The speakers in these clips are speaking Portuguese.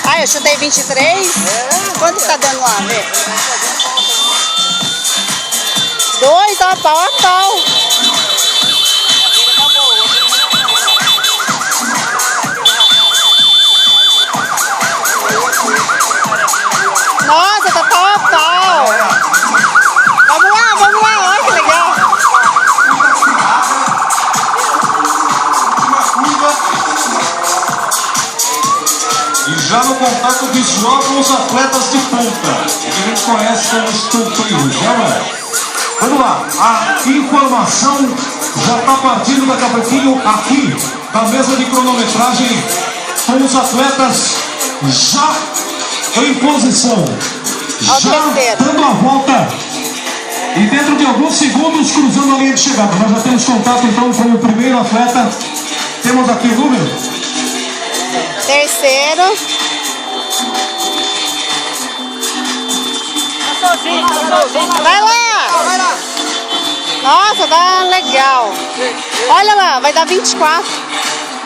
Ah, eu chutei 23? Quanto tá dando lá, vê? 2, ó, pau a pau. Nossa, tá pau a pau. Vamos lá, olha que legal. E já no contato visual com os atletas de ponta, que a gente conhece como escultores, né? Vamos lá, a informação já está partindo daqui a pouquinho aqui da mesa de cronometragem com os atletas já em posição, já dando a volta e dentro de alguns segundos cruzando a linha de chegada. Nós já temos contato então com o primeiro atleta. Temos aqui o número? Terceiro. Vai lá! Nossa, tá legal. Olha lá, vai dar 24.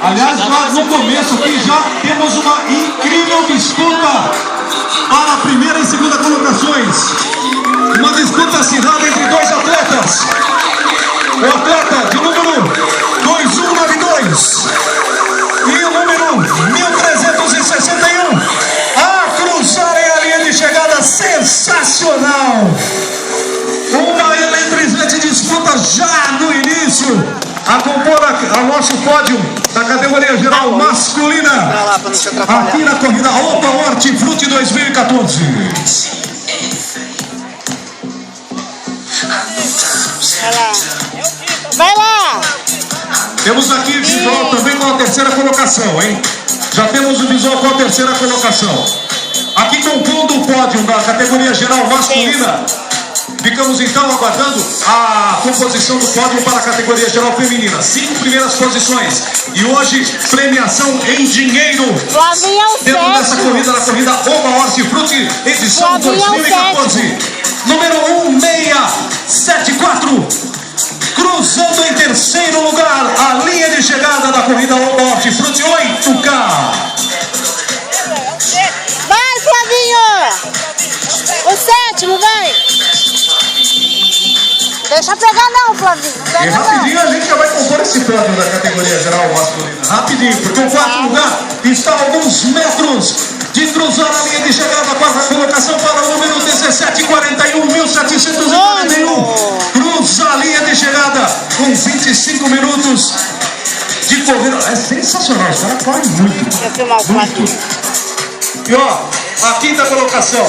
Aliás, nós no começo aqui já temos uma incrível disputa para a primeira e segunda colocações. Uma disputa acirrada entre dois atletas. O atleta de número 2192 e o número 1361 a cruzarem a linha de chegada. Sensacional! Uma eletrizante disputa já no início a compor o nosso pódio da categoria geral masculina aqui na corrida Oba Hortifruti 2014. Vai lá! Temos aqui visual também com a terceira colocação, hein? Já temos o visual com a terceira colocação. Aqui compondo o pódio da categoria geral masculina. Ficamos então aguardando a composição do pódio para a categoria geral feminina. 5 primeiras posições. E hoje, premiação em dinheiro. Dentro dessa corrida, na corrida Oba Hortifruti, edição 2014. Número 1674. Cruzando em terceiro lugar a linha de chegada da corrida Oba Hortifruti 8K. Vai, Flavinho! O sétimo, vai! Deixa pegar não, Flavinho. E rapidinho a gente já vai compor esse pódio da categoria geral masculina. Rapidinho, porque o quarto lugar está a alguns metros de cruzar a linha de chegada. A quarta colocação para o número 1741, 1741. Cruza a linha de chegada com 25 minutos de corrida. É sensacional, os caras correm muito. Muito. E ó, a quinta colocação,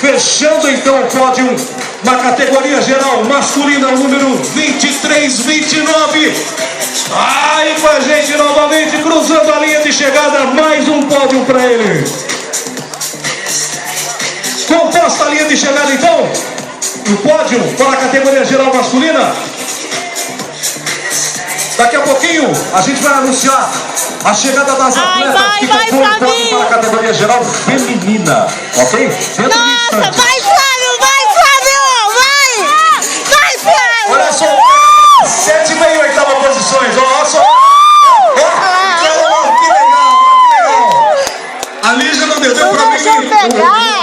fechando então o pódio na categoria geral masculina, o número 2329. Aí com a gente novamente, cruzando a linha de chegada, mais um pódio para ele. Composta a linha de chegada então, o pódio para a categoria geral masculina. Daqui a pouquinho a gente vai anunciar a chegada das atletas que compõem o pódio para a categoria geral feminina, ok? Nossa, vai, Flávio, vai, Flávio, vai! Vai, Flávio! Olha só, 7,5 oitava posições, olha só. Que legal, que legal. A Lígia não deu pra mim. O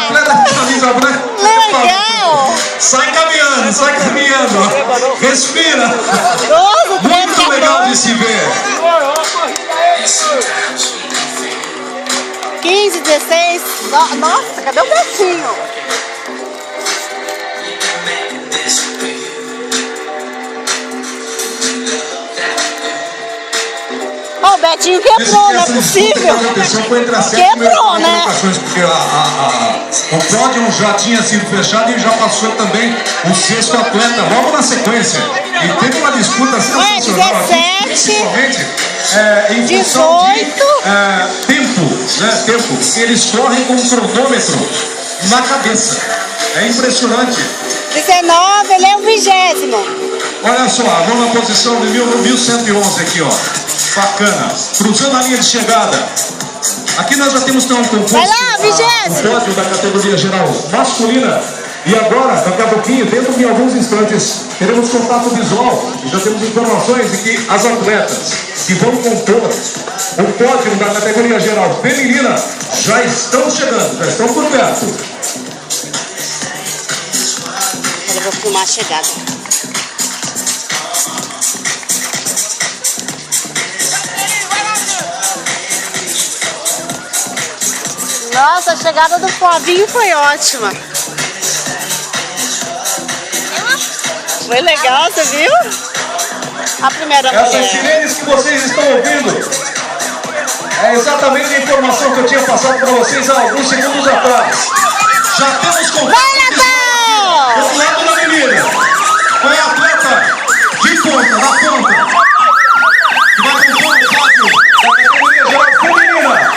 atleta de camisa branca. Legal! Sai caminhando. Respira. Muito legal de se ver. 15, 16. Nossa, cadê o Betinho? Ó, o Betinho quebrou, não é possível. Quebrou, né? Porque o pódio já tinha sido fechado e já passou também o sexto atleta logo na sequência. E teve uma disputa sensacional aqui, principalmente em função de tempo, né? Tempo. Eles correm com um cronômetro na cabeça. É impressionante. 19, ele é o 20º. Olha só, a nona posição de 1111 aqui, ó. Bacana. Cruzando a linha de chegada. Aqui nós já temos então um concurso. Vai lá, 20º. O pódio da categoria geral masculina. E agora, daqui a pouquinho, dentro de alguns instantes, teremos contato visual e já temos informações de que as atletas que vão compor o pódio da categoria geral feminina já estão chegando, já estão por perto. Eu vou filmar a chegada. Nossa, a chegada do Flavinho foi ótima. Foi legal, você viu? A primeira Essas mulher. sirenes que vocês estão ouvindo é exatamente a informação que eu tinha passado para vocês há alguns segundos atrás. Já temos contato Vai, Natal! do lado da menina. Foi a atleta de ponta, na ponta. Que vai compor o pódio da categoria geral feminina.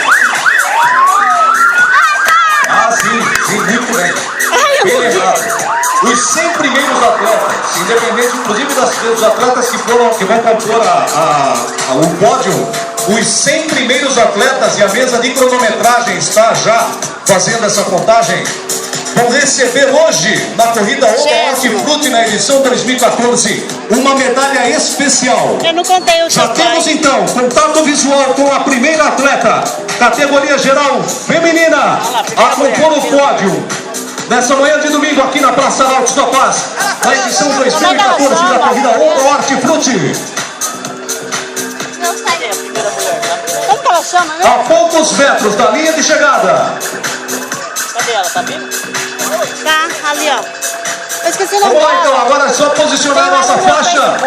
Ah, sim, muito bem. Bem lembrado. Os 100 primeiros atletas, independente inclusive dos atletas que vão compor o pódio, os 100 primeiros atletas e a mesa de cronometragem está já fazendo essa contagem, vão receber hoje, na corrida Hortifruti na edição 2014, uma medalha especial. Eu não contei o Já total. temos então contato visual com a primeira atleta, categoria geral feminina, a compor o pódio nessa manhã de domingo aqui na Praça Arautos da Paz, na edição 2014 da corrida Hortifruti. Como que ela chama, né? A poucos metros da linha de chegada. Cadê ela? Tá vindo? Tá, ali, ó. Eu esqueci o nome Vamos lá então, dela. agora é só posicionar a nossa faixa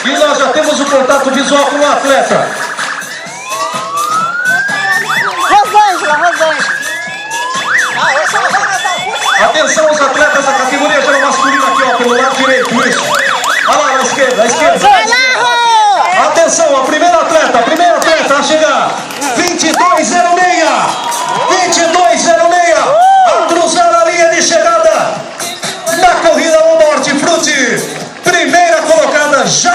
e nós já temos o contato visual com o atleta. Rosângela. Atenção os atletas da categoria geral masculina aqui, ó, pelo lado direito, isso. Olha lá, na esquerda, Vai lá, Rô!